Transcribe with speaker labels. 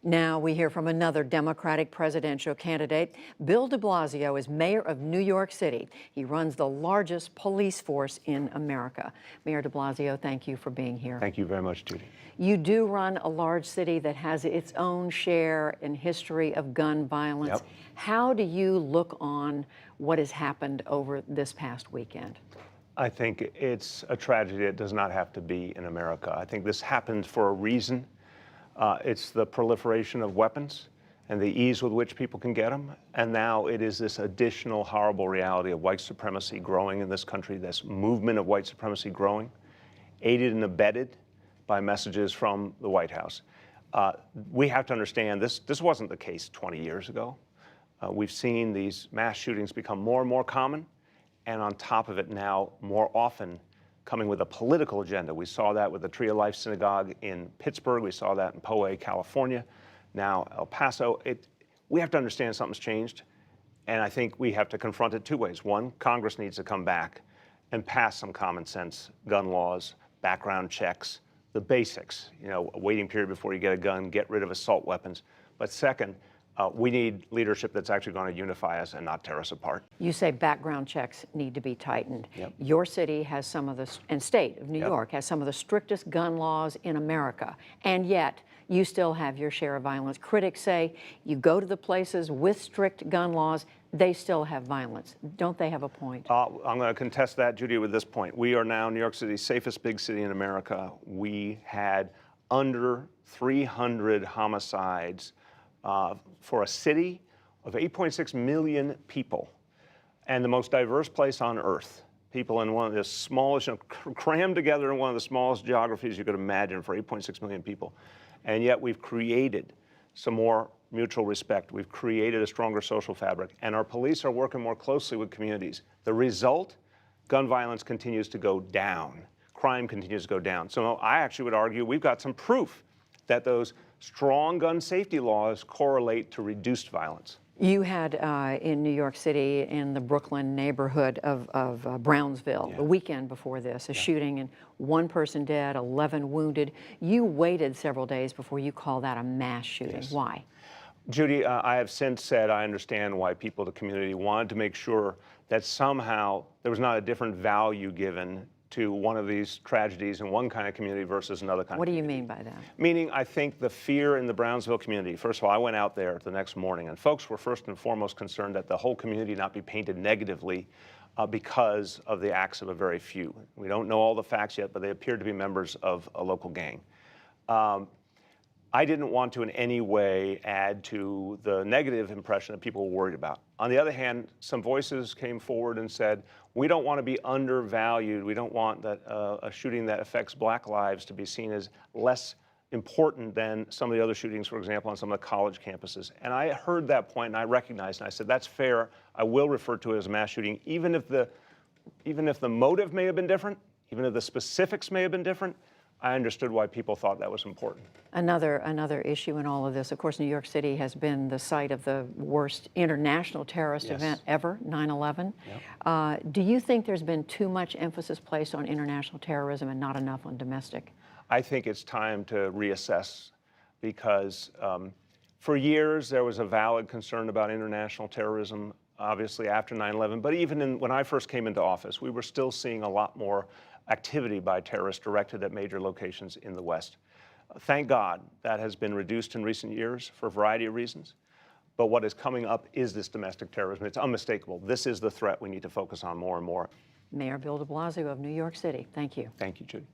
Speaker 1: Now we hear from another Democratic presidential candidate. Bill de Blasio is mayor of New York City. He runs the largest police force in America. Mayor de Blasio, thank you for being here.
Speaker 2: Thank you very much, Judy.
Speaker 1: You do run a large city that has its own share and history of gun violence.
Speaker 2: Yep.
Speaker 1: How do you look on what has happened over this past weekend?
Speaker 2: I think it's a tragedy. It does not have to be in America. I think this happened for a reason. It's the proliferation of weapons and the ease with which people can get them. And now it is this additional horrible reality of white supremacy growing in this country, this movement of white supremacy growing, aided and abetted by messages from the White House. We have to understand this wasn't the case 20 years ago. We've seen these mass shootings become more and more common, and on top of it now, more often, coming with a political agenda. We saw that with the Tree of Life Synagogue in Pittsburgh. We saw that in Poway, California, now El Paso. We have to understand something's changed, and I think we have to confront it two ways. One, Congress needs to come back and pass some common sense gun laws, background checks, the basics, a waiting period before you get a gun, get rid of assault weapons. But second, we need leadership that's actually going to unify us and not tear us apart.
Speaker 1: You say background checks need to be tightened.
Speaker 2: Yep.
Speaker 1: Your city has some of the, and state of New
Speaker 2: Yep.
Speaker 1: York has some of the strictest gun laws in America, and yet you still have your share of violence. Critics say you go to the places with strict gun laws, they still have violence. Don't they have a point?
Speaker 2: I'm going to contest that, Judy, with this point. We are now New York City's safest big city in America. We had under 300 homicides for a city of 8.6 million people and the most diverse place on earth. People in one of the smallest, crammed together in one of the smallest geographies you could imagine for 8.6 million people. And yet we've created some more mutual respect. We've created a stronger social fabric, and our police are working more closely with communities. The result, gun violence continues to go down. Crime continues to go down. So I actually would argue we've got some proof that those strong gun safety laws correlate to reduced violence.
Speaker 1: You had in New York City, in the Brooklyn neighborhood of Brownsville, the weekend before this, a shooting and one person dead, 11 wounded. You waited several days before you called that a mass shooting.
Speaker 2: Yes.
Speaker 1: Why?
Speaker 2: Judy, I have since said I understand why people in the community wanted to make sure that somehow there was not a different value given to one of these tragedies in one kind of community versus another kind of community.
Speaker 1: What do you mean by that?
Speaker 2: Meaning, I think the fear in the Brownsville community, first of all, I went out there the next morning, and folks were first and foremost concerned that the whole community not be painted negatively because of the acts of a very few. We don't know all the facts yet, but they appeared to be members of a local gang. I didn't want to in any way add to the negative impression that people were worried about. On the other hand, some voices came forward and said, we don't want to be undervalued. We don't want that a shooting that affects black lives to be seen as less important than some of the other shootings, for example, on some of the college campuses. And I heard that point and I recognized, and I said, that's fair. I will refer to it as a mass shooting, even if the motive may have been different, even if the specifics may have been different. I understood why people thought that was important.
Speaker 1: Another issue in all of this, of course, New York City has been the site of the worst international terrorist event ever, 9/11. Yep. Do you think there's been too much emphasis placed on international terrorism and not enough on domestic?
Speaker 2: I think it's time to reassess because for years there was a valid concern about international terrorism, obviously after 9/11, but even when I first came into office, we were still seeing a lot more activity by terrorists directed at major locations in the West. Thank God that has been reduced in recent years for a variety of reasons. But what is coming up is this domestic terrorism. It's unmistakable. This is the threat we need to focus on more and more.
Speaker 1: Mayor Bill de Blasio of New York City, thank you.
Speaker 2: Thank you, Judy.